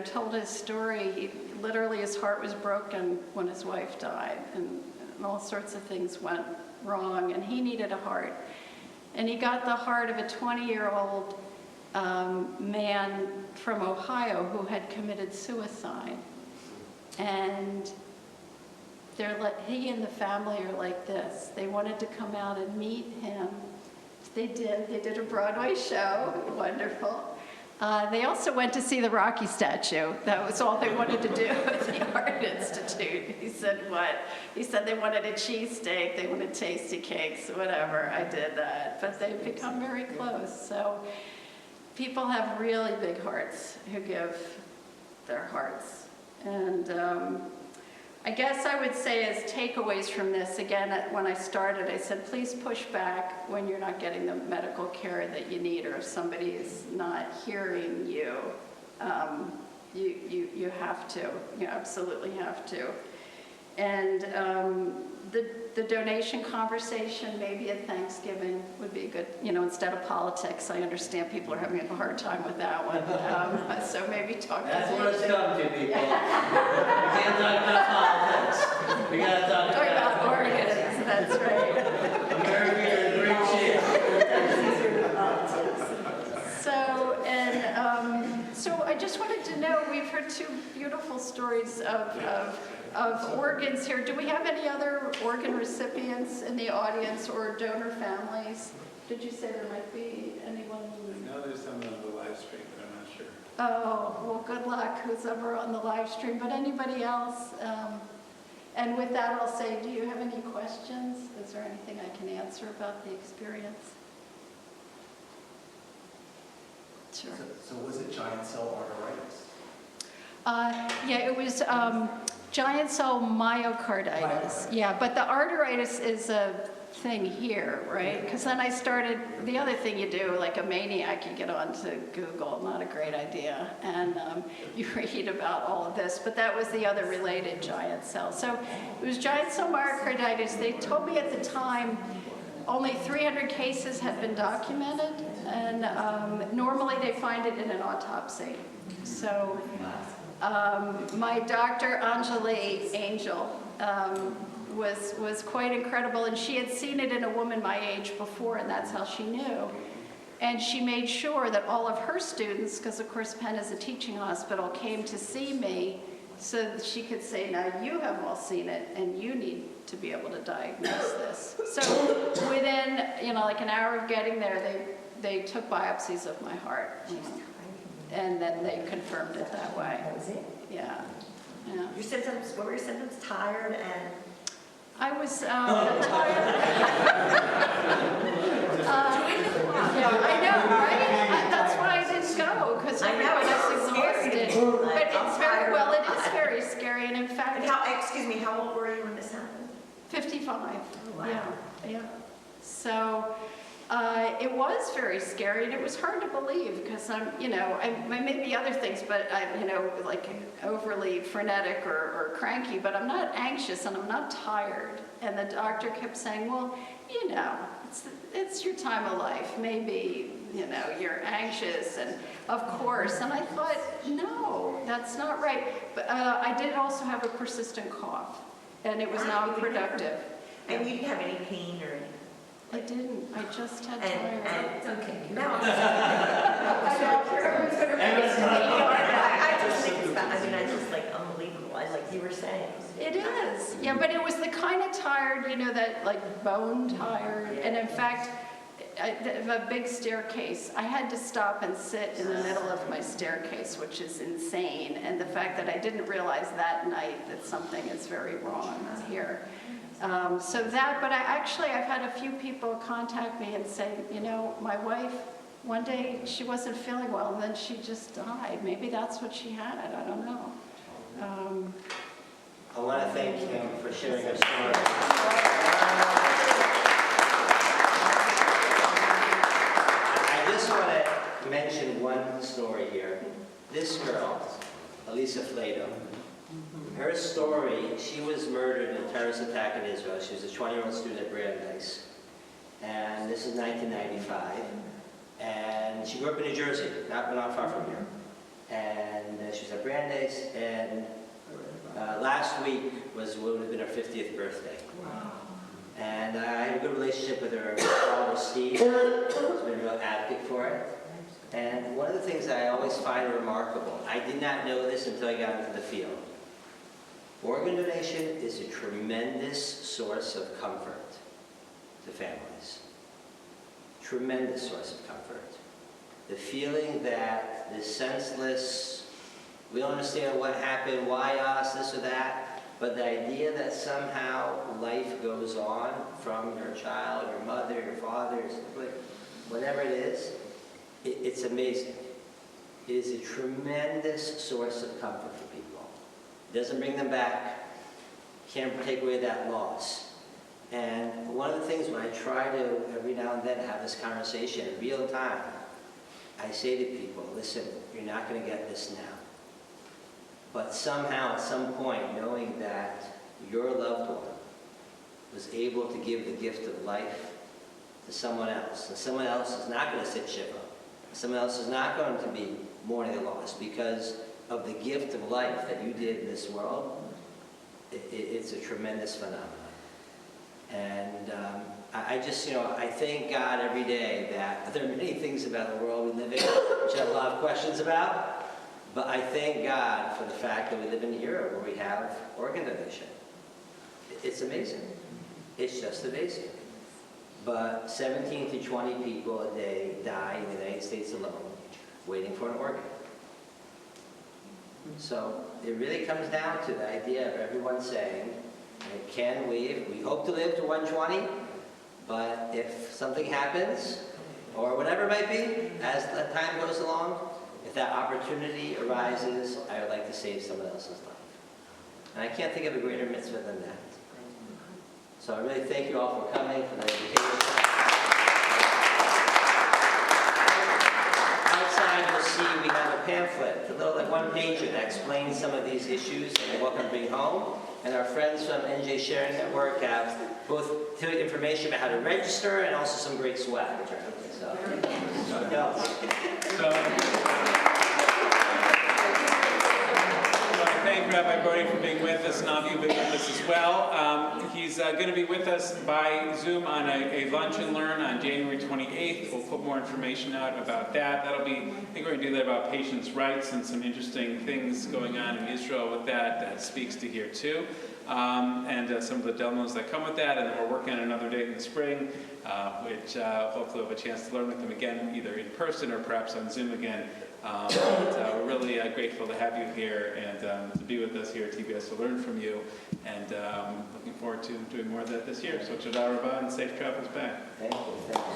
told his story. Literally, his heart was broken when his wife died, and all sorts of things went wrong, and he needed a heart. And he got the heart of a 20-year-old man from Ohio who had committed suicide. And he and the family are like this. They wanted to come out and meet him. They did. They did a Broadway show. Wonderful. They also went to see the Rocky statue. That was all they wanted to do at the Art Institute. He said, what? He said they wanted a cheesesteak, they wanted tasty cakes, whatever. I did that. But they've become very close. So people have really big hearts who give their hearts. And I guess I would say as takeaways from this, again, when I started, I said, please push back when you're not getting the medical care that you need, or if somebody is not hearing you. You have to, you absolutely have to. And the donation conversation, maybe at Thanksgiving would be a good, instead of politics. I understand people are having a hard time with that one. So maybe talk That's about what it's come to, people. We can't talk about politics. We got to talk about organs. That's right. America is a great shape. So I just wanted to know, we've heard two beautiful stories of organs here. Do we have any other organ recipients in the audience or donor families? Did you say there might be anyone? I know there's some on the live stream, but I'm not sure. Oh, well, good luck, who's ever on the live stream. But anybody else? And with that, I'll say, do you have any questions? Is there anything I can answer about the experience? Sure. So was it giant cell arteritis? Yeah, it was giant cell myocarditis. Yeah, but the arteritis is a thing here, right? Because then I started, the other thing you do, like a maniac, you get onto Google, not a great idea, and you read about all of this, but that was the other related giant cell. So it was giant cell myocarditis. They told me at the time only 300 cases had been documented, and normally they find it in an autopsy. So my doctor, Anjali Angel, was quite incredible, and she had seen it in a woman my age before, and that's how she knew. And she made sure that all of her students, because of course Penn is a teaching hospital, came to see me so that she could say, now you have all seen it, and you need to be able to diagnose this. So within, like an hour of getting there, they took biopsies of my heart, and then they confirmed it that way. That was it? Yeah. Your symptoms, what were your symptoms? Tired and? I was tired. Yeah, I know, right? That's why I didn't go, because I know, everyone is it's exhausted. scary. But I'm it's very, tired. well, it is very scary, and in fact, Excuse me, how old were you when this happened? 55. Oh, wow. Yeah. So it was very scary, and it was hard to believe because I may be other things, but I'm, like overly frenetic or cranky, but I'm not anxious and I'm not tired. And the doctor kept saying, well, it's your time of life. Maybe, you're anxious, and of course. And I thought, no, that's not right. But I did also have a persistent cough, and it was non-productive. And you didn't have any pain or anything? I didn't. I just had And tired. it's okay. No, I just think it's I just like unbelievable. Like you were saying. It is. Yeah, but it was the kind of tired, that like bone tired. And in fact, I have a big staircase. I had to stop and sit in the middle of my staircase, which is insane. And the fact that I didn't realize that night that something is very wrong here. But I've had a few people contact me and say, my wife, one day she wasn't feeling well and then she just died. Maybe that's what she had. I don't know. I want to thank him for sharing his story. I just want to mention one story here. This girl, Elisa Flato, her story, she was murdered in a terrorist attack in Israel. She was a 20-year-old student at Brandeis. And this is 1995. And she grew up in New Jersey, not far from here. And she was at Brandeis, and last week would have been her 50th birthday. Wow. And I had a good relationship with her father, Steve, who's been a real advocate for it. And one of the things that I always find remarkable, I did not know this until I got into the field. Organ donation is a tremendous source of comfort to families. Tremendous source of comfort. The feeling that this senseless, we don't understand what happened, why us, this or that, but the idea that somehow life goes on from your child, your mother, your father, your sibling, whatever it is, it's amazing. It is a tremendous source of comfort for people. It doesn't bring them back, can't take away that loss. And one of the things when I try to, every now and then, have this conversation in real time, I say to people, listen, you're not going to get this now. But somehow, at some point, knowing that your loved one was able to give the gift of life to someone else, and someone else is not going to sit shiva, someone else is not going to be mourning the loss because of the gift of life that you did in this world, it's a tremendous phenomenon. And I just, I thank God every day that there are many things about the world we live in which I have a lot of questions about, but I thank God for the fact that we live in an era where we have organ donation. It's amazing. It's just amazing. But 17 to 20 people a day die in the United States alone waiting for an organ. So it really comes down to the idea of everyone saying, we hope to live to 120, but if something happens, or whatever it might be, as the time goes along, if that opportunity arises, I would like to save someone else's life. And I can't think of a greater mitzvah than that. So I really thank you all for coming, for the invitation. Outside you'll see we have a pamphlet, a little like one-pager that explains some of these issues and what can bring home. And our friends from NJ Sharing Network have both information about how to register and also some great swag. So, what else? So I thank Rabbi Brody for being with us, and all of you being with us as well. He's going to be with us by Zoom on a lunch and learn on January 28th. We'll put more information out about that. That'll be, I think we're going to do that about patients' rights and some interesting things going on in Israel with that speaks to here too. And some of the demos that come with that, and then we're working on another date in the spring, which hopefully we'll have a chance to learn with them again, either in person or perhaps on Zoom again. But we're really grateful to have you here and to be with us here at TBS to learn from you, and looking forward to doing more of that this year. So Todah Rabbah and safe travels back. Thank you. Thank you.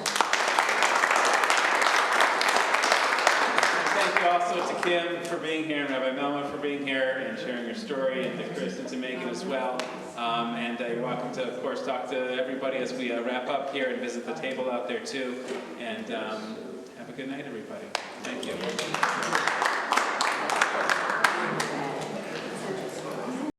Thank you also to Kim for being here, and Rabbi Melma for being here and sharing your story, and to Chris and to Megan as well. And you're welcome to, of course, talk to everybody as we wrap up here and visit the table out there too. And have a good night, everybody. Thank you.